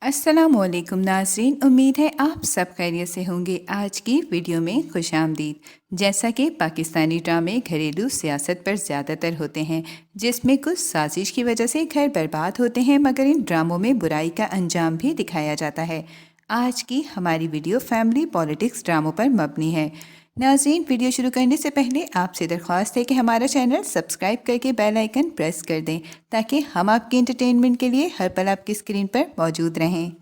अस्सलाम वालेकुम नाज़रीन, उम्मीद है आप सब खैरियत से होंगे। आज की वीडियो में खुश आमदीद। जैसा कि पाकिस्तानी ड्रामे घरेलू सियासत पर ज़्यादातर होते हैं, जिसमें कुछ साजिश की वजह से घर बर्बाद होते हैं, मगर इन ड्रामों में बुराई का अंजाम भी दिखाया जाता है। आज की हमारी वीडियो फैमिली पॉलिटिक्स ड्रामों पर मबनी है। नाज़रीन, वीडियो शुरू करने से पहले आपसे दरख्वास्त है कि हमारा चैनल सब्सक्राइब करके बेल आइकन प्रेस कर दें, ताकि हम आपके एंटरटेनमेंट के लिए हर पल आपकी स्क्रीन पर मौजूद रहें।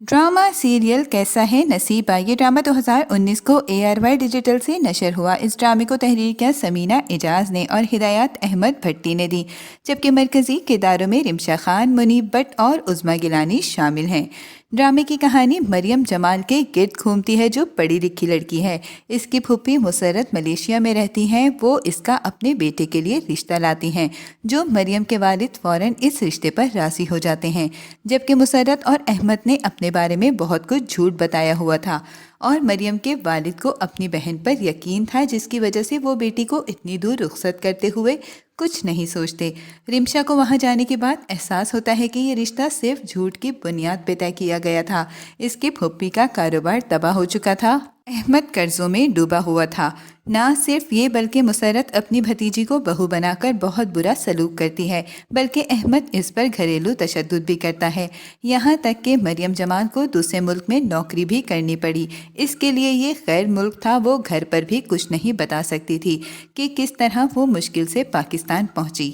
ड्रामा सीरियल कैसा है नसीबा, ये ड्रामा 2019 को ARY डिजिटल से नशर हुआ। इस ड्रामे को तहरीर किया समीना एजाज ने और हिदायत अहमद भट्टी ने दी, जबकि मरकजी किरदारों में रिमशा खान, मुनीब भट्ट और उज़मा गिलानी शामिल हैं। ड्रामे की कहानी मरियम जमाल के गिर्द घूमती है, जो पढ़ी लिखी लड़की है। इसकी फूफी मुसरत मलेशिया में रहती हैं। वो इसका अपने बेटे के लिए रिश्ता लाती हैं, जो मरियम के वालिद फ़ौरन इस रिश्ते पर राज़ी हो जाते हैं, जबकि मुसरत और अहमद ने अपने बारे में बहुत कुछ झूठ बताया हुआ था और मरियम के वालिद को अपनी बहन पर यकीन था, जिसकी वजह से वो बेटी को इतनी दूर रुखसत करते हुए कुछ नहीं सोचते। रिमशा को वहां जाने के बाद एहसास होता है कि ये रिश्ता सिर्फ झूठ की बुनियाद पे तय किया गया था। इसकी फुप्पी का कारोबार तबाह हो चुका था। अहमद कर्जों में डूबा हुआ था। ना सिर्फ ये, बल्कि मुसरत अपनी भतीजी को बहू बनाकर बहुत बुरा सलूक करती है, बल्कि अहमद इस पर घरेलू तशद्दुद भी करता है। यहाँ तक कि मरियम जमाल को दूसरे मुल्क में नौकरी भी करनी पड़ी। इसके लिए ये गैर मुल्क था। वो घर पर भी कुछ नहीं बता सकती थी कि किस तरह वो मुश्किल से पाकिस्तान पहुंची।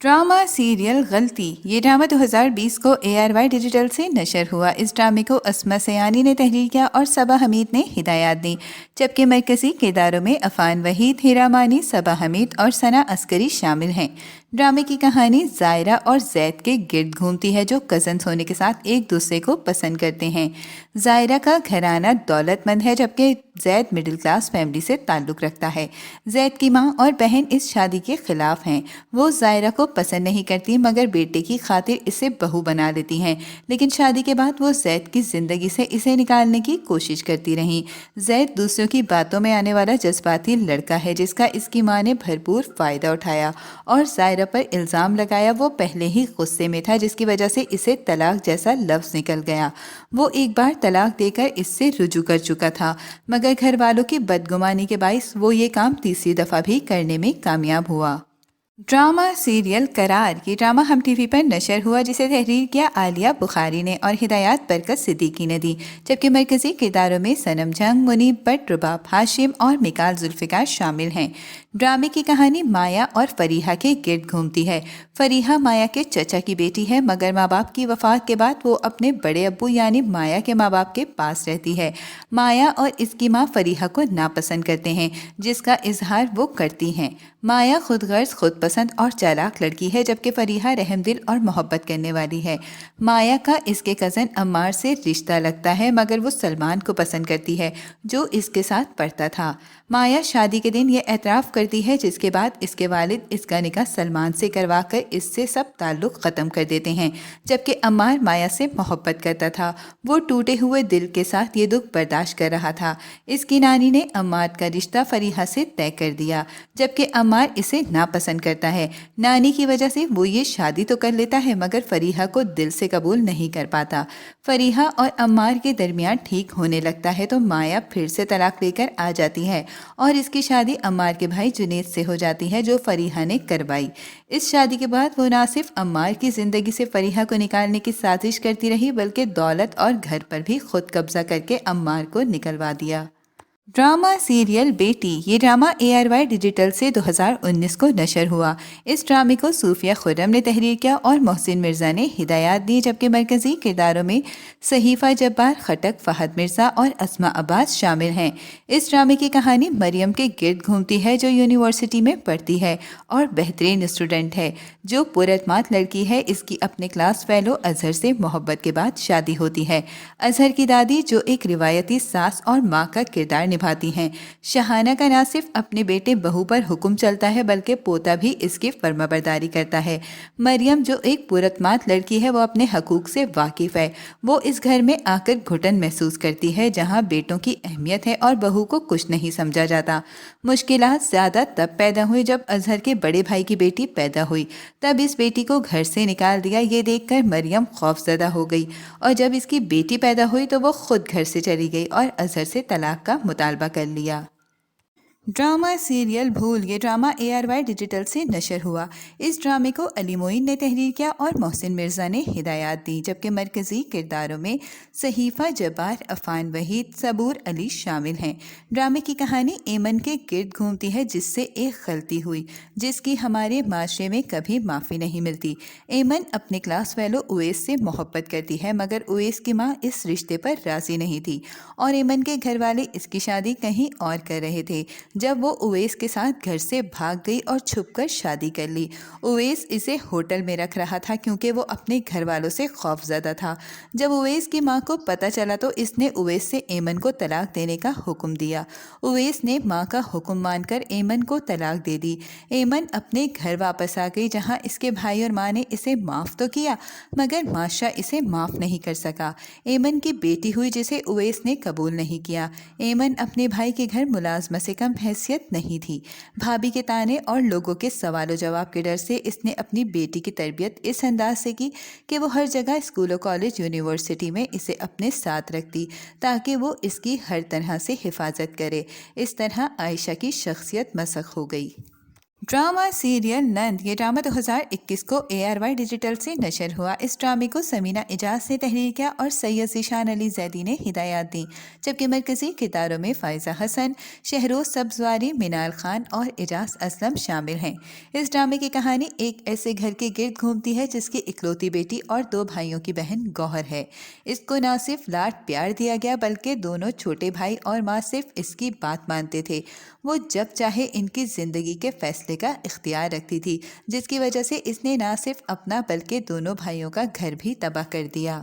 ड्रामा सीरियल गलती, ये ड्रामा 2020 को ARY डिजिटल से नशर हुआ। इस ड्रामे को अस्मा सयानी ने तहरीर किया और सबा हमीद ने हिदायत दी, जबकि मरकजी किरदारों में अफान वहीद, हीरा मानी, सबा हमीद और सना अस्करी शामिल हैं। ड्रामे की कहानी ज़ायरा और जैद के गिर्द घूमती है, जो कज़न्स होने के साथ एक दूसरे को पसंद करते हैं। ज़ायरा का घराना दौलतमंद है, जबकि जैद मिडिल क्लास फैमिली से ताल्लुक़ रखता है। जैद की माँ और बहन इस शादी के ख़िलाफ़ हैं। वो ज़ायरा को पसंद नहीं करती, मगर बेटे की खातिर इसे बहू बना लेती हैं। लेकिन शादी के बाद वो जैद की ज़िंदगी से इसे निकालने की कोशिश करती रहीं। जैद दूसरों की बातों में आने वाला जज्बाती लड़का है, जिसका इसकी माँ ने भरपूर फ़ायदा उठाया और ज़ायरा पर इल्ज़ाम लगाया। वो पहले ही गुस्से में था, जिसकी वजह से इसे तलाक जैसा लफ्ज़ निकल गया। वो एक बार तलाक देकर इससे रुजू कर चुका था, मगर घर वालों की बदगुमानी के बाइस वो ये काम तीसरी दफ़ा भी करने में कामयाब हुआ। ड्रामा सीरियल करार, ये ड्रामा हम टीवी पर नशर हुआ, जिसे तहरीर किया आलिया बुखारी ने और हिदायत बरकत सिद्दीकी ने दी, जबकि मरकजी किरदारों में सनम जंग, मुनीब भट्ट, रुबाब हाशिम और मिकाल जुल्फ़िकार शामिल हैं। ड्रामे की कहानी माया और फरीहा के गिर्द घूमती है। फरीहा माया के चचा की बेटी है, मगर माँ बाप की वफ़ात के बाद वो अपने बड़े अब्बू यानी माया के माँ बाप के पास रहती है। माया और इसकी माँ फरीहा को नापसंद करते हैं, जिसका इजहार वो करती हैं। माया खुदगर्ज़, खुद पसंद और चालाक लड़की है, जबकि फरीहा रहमदिल और मोहब्बत करने वाली है। माया का इसके कज़न अम्मार से रिश्ता लगता है, मगर वो सलमान को पसंद करती है, जो इसके साथ पढ़ता था। माया शादी के दिन ये एतराफ़ करती है, जिसके बाद इसके वालिद इसका निकाह सलमान से करवाकर इससे सब ताल्लुक़ ख़त्म कर देते हैं। जबकि अम्मार माया से मोहब्बत करता था। वो टूटे हुए दिल के साथ ये दुख बर्दाश्त कर रहा था। इसकी नानी ने अम्मार का रिश्ता फरीहा से तय कर दिया, जबकि अम्मार इसे नापसंद करता है। नानी की वजह से वो ये शादी तो कर लेता है, मगर फरीहा को दिल से कबूल नहीं कर पाता। फरीहा और अम्मार के दरमियान ठीक होने लगता है तो माया फिर से तलाक लेकर आ जाती है और इसकी शादी अम्मार के भाई जुनेद से हो जाती है, जो फरीहा ने करवाई। इस शादी के बाद वो ना सिर्फ अम्मार की ज़िंदगी से फरीहा को निकालने की साजिश करती रही, बल्कि दौलत और घर पर भी खुद कब्जा करके अम्मार को निकलवा दिया। ड्रामा सीरियल बेटी, ये ड्रामा ARY डिजिटल से 2019 को नशर हुआ। इस ड्रामे को सूफिया खुर्रम ने तहरीर किया और मोहसिन मिर्ज़ा ने हिदायत दी, जबकि मरकजी किरदारों में सहीफ़ा जब्बार खटक, फ़हद मिर्ज़ा और अस्मा अब्बास शामिल हैं। इस ड्रामे की कहानी मरियम के गिर्द घूमती है, जो यूनिवर्सिटी में पढ़ती है और बेहतरीन स्टूडेंट है, जो पुरअतमाद लड़की है। इसकी अपने क्लास फेलो अजहर से मोहब्बत के बाद शादी होती है। अजहर की दादी, जो एक रिवायती सास और माँ का किरदार نبھاتی ہیں۔ شاہانہ کا نہ صرف اپنے بیٹے بہو پر حکم چلتا ہے بلکہ پوتا بھی اس کی فرمانبرداری کرتا ہے۔ مریم جو ایک پراعتماد لڑکی ہے وہ اپنے حقوق سے واقف ہے۔ وہ اس گھر میں آ کر گھٹن محسوس کرتی ہے جہاں بیٹوں کی اہمیت ہے اور بہو کو کچھ نہیں سمجھا جاتا۔ مشکلات زیادہ تب پیدا ہوئی جب اظہر کے بڑے بھائی کی بیٹی پیدا ہوئی، تب اس بیٹی کو گھر سے نکال دیا۔ یہ دیکھ کر مریم خوفزدہ ہو گئی اور جب اس کی بیٹی پیدا ہوئی تو وہ خود گھر سے چلی گئی اور اظہر سے طلاق کا مطالبہ کر لیا۔ ڈرامہ سیریل بھول، یہ ڈرامہ ARY ڈیجیٹل سے نشر ہوا۔ اس ڈرامے کو علی معین نے تحریر کیا اور محسن مرزا نے ہدایات دی، جبکہ مرکزی کرداروں میں صحیفہ جبار، عفان وحید، صبور علی شامل ہیں۔ ڈرامے کی کہانی ایمن کے گرد گھومتی ہے جس سے ایک غلطی ہوئی جس کی ہمارے معاشرے میں کبھی معافی نہیں ملتی۔ ایمن اپنے کلاس فیلو اویس سے محبت کرتی ہے مگر اویس کی ماں اس رشتے پر راضی نہیں تھی اور ایمن کے گھر والے اس کی شادی کہیں اور کر رہے تھے۔ جب وہ اویس کے ساتھ گھر سے بھاگ گئی اور چھپ کر شادی کر لی۔ اویس اسے ہوٹل میں رکھ رہا تھا کیونکہ وہ اپنے گھر والوں سے خوف زدہ تھا۔ جب اویس کی ماں کو پتہ چلا تو اس نے اویس سے ایمن کو طلاق دینے کا حکم دیا۔ اویس نے ماں کا حکم مان کر ایمن کو طلاق دے دی۔ ایمن اپنے گھر واپس آ گئی جہاں اس کے بھائی اور ماں نے اسے معاف تو کیا مگر معاشرہ اسے معاف نہیں کر سکا۔ ایمن کی بیٹی ہوئی جسے اویس نے قبول نہیں کیا۔ ایمن اپنے بھائی کے گھر ملازمہ سے کم حیثیت نہیں تھی۔ بھابھی کے تانے اور لوگوں کے سوال و جواب کے ڈر سے اس نے اپنی بیٹی کی تربیت اس انداز سے کی کہ وہ ہر جگہ اسکول و کالج یونیورسٹی میں اسے اپنے ساتھ رکھتی تاکہ وہ اس کی ہر طرح سے حفاظت کرے۔ اس طرح عائشہ کی شخصیت مسخ ہو گئی۔ ڈرامہ سیریل نند، یہ ڈرامہ 2021 کو ARY ڈیجیٹل سے نشر ہوا۔ اس ڈرامے کو سمینہ اجاز نے تحریر کیا اور سید ذیشان علی زیدی نے ہدایات دیں، جبکہ مرکزی کرداروں میں فائزہ حسن، شہروز سبزواری، منال خان اور اجاز اسلم شامل ہیں۔ اس ڈرامے کی کہانی ایک ایسے گھر کے گرد گھومتی ہے جس کی اکلوتی بیٹی اور 2 بھائیوں کی بہن گوہر ہے۔ اس کو نہ صرف لاڈ پیار دیا گیا بلکہ دونوں چھوٹے بھائی اور ماں صرف اس کی بات مانتے تھے۔ وہ جب چاہے ان کی زندگی کے فیصلے کا اختیار رکھتی تھی، جس کی وجہ سے اس نے نہ صرف اپنا بلکہ دونوں بھائیوں کا گھر بھی تباہ کر دیا۔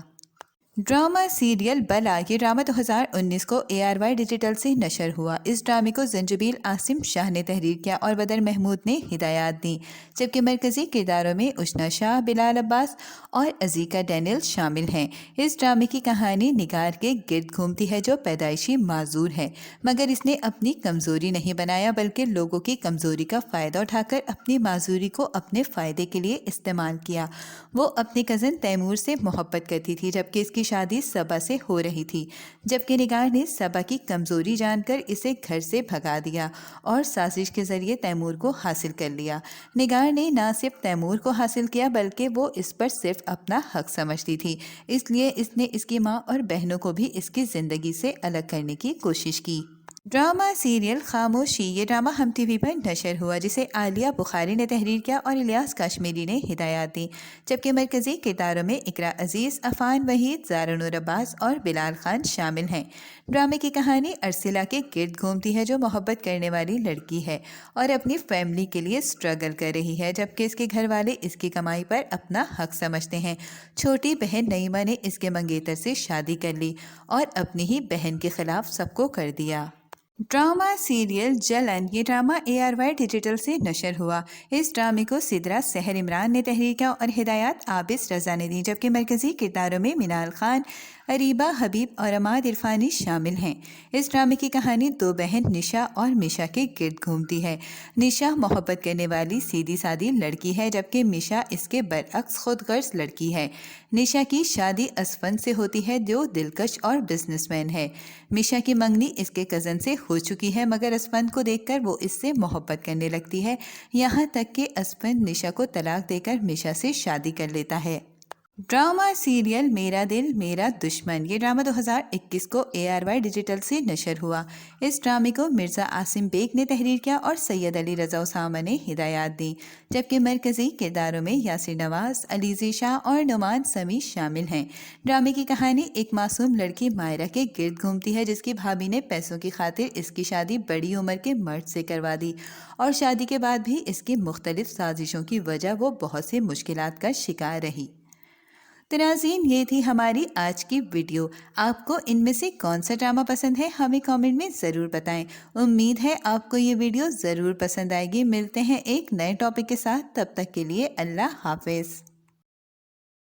ڈرامہ سیریل بلا، یہ ڈرامہ 2019 کو ARY ڈیجیٹل سے نشر ہوا۔ اس ڈرامے کو زنجبیل عاصم شاہ نے تحریر کیا اور بدر محمود نے ہدایات دیں، جبکہ مرکزی کرداروں میں اشنا شاہ، بلال عباس اور عزیکا ڈینیل شامل ہیں۔ اس ڈرامے کی کہانی نگار کے گرد گھومتی ہے جو پیدائشی معذور ہے مگر اس نے اپنی کمزوری نہیں بنایا بلکہ لوگوں کی کمزوری کا فائدہ اٹھا کر اپنی معذوری کو اپنے فائدے کے لیے استعمال کیا۔ وہ اپنے کزن تیمور سے محبت کرتی تھی جبکہ اس کی شادی صبا سے ہو رہی تھی، جبکہ نگار نے صبا کی کمزوری جان کر اسے گھر سے بھگا دیا اور سازش کے ذریعے تیمور کو حاصل کر لیا۔ نگار نے نہ صرف تیمور کو حاصل کیا بلکہ وہ اس پر صرف اپنا حق سمجھتی تھی، اس لیے اس نے اس کی ماں اور بہنوں کو بھی اس کی زندگی سے الگ کرنے کی کوشش کی۔ ڈرامہ سیریل خاموشی، یہ ڈرامہ ہم TV پر نشر ہوا جسے عالیہ بخاری نے تحریر کیا اور الیاس کاشمیری نے ہدایات دی، جبکہ مرکزی کرداروں میں اقرا عزیز، عفان وحید، زارا نور عباس اور بلال خان شامل ہیں۔ ڈرامے کی کہانی ارسلہ کے گرد گھومتی ہے جو محبت کرنے والی لڑکی ہے اور اپنی فیملی کے لیے سٹرگل کر رہی ہے جبکہ اس کے گھر والے اس کی کمائی پر اپنا حق سمجھتے ہیں۔ چھوٹی بہن نعیمہ نے اس کے منگیتر سے شادی کر لی اور اپنی ہی بہن کے خلاف سب کو کر دیا۔ ڈرامہ سیریل جلن، یہ ڈرامہ ARY ڈیجیٹل سے نشر ہوا۔ اس ڈرامے کو سدرا سحر عمران نے تحریر کیا اور ہدایات عابس رضا نے دی، جبکہ مرکزی کرداروں میں منال خان، اریبہ حبیب اور عماد عرفانی شامل ہیں۔ اس ڈرامے کی کہانی 2 بہن نشا اور میشا کے گرد گھومتی ہے۔ نشا محبت کرنے والی سیدھی سادی لڑکی ہے جبکہ میشا اس کے برعکس خود غرض لڑکی ہے۔ نشا کی شادی اسفند سے ہوتی ہے جو دلکش اور بزنس مین ہے۔ میشا کی منگنی اس کے کزن سے ہو چکی ہے مگر اسفند کو دیکھ کر وہ اس سے محبت کرنے لگتی ہے، یہاں تک کہ اسفند نشا کو طلاق دے کر میشا سے شادی کر لیتا ہے۔ ڈرامہ سیریل میرا دل میرا دشمن، یہ ڈرامہ 2021 کو ARY ڈیجیٹل سے نشر ہوا۔ اس ڈرامے کو مرزا عاصم بیگ نے تحریر کیا اور سید علی رضا اسامہ نے ہدایات دیں، جبکہ مرکزی کرداروں میں یاسر نواز، علیزی شاہ اور نعمان سمیع شامل ہیں۔ ڈرامے کی کہانی ایک معصوم لڑکی مائرہ کے گرد گھومتی ہے جس کی بھابھی نے پیسوں کی خاطر اس کی شادی بڑی عمر کے مرد سے کروا دی اور شادی کے بعد بھی اس کی مختلف سازشوں کی وجہ وہ بہت سے مشکلات کا شکار رہی۔ तो नाज़रीन, ये थी हमारी आज की वीडियो। आपको इनमें से कौन सा ड्रामा पसंद है हमें कमेंट में ज़रूर बताएं। उम्मीद है आपको ये वीडियो ज़रूर पसंद आएगी। मिलते हैं एक नए टॉपिक के साथ, तब तक के लिए अल्लाह हाफिज़।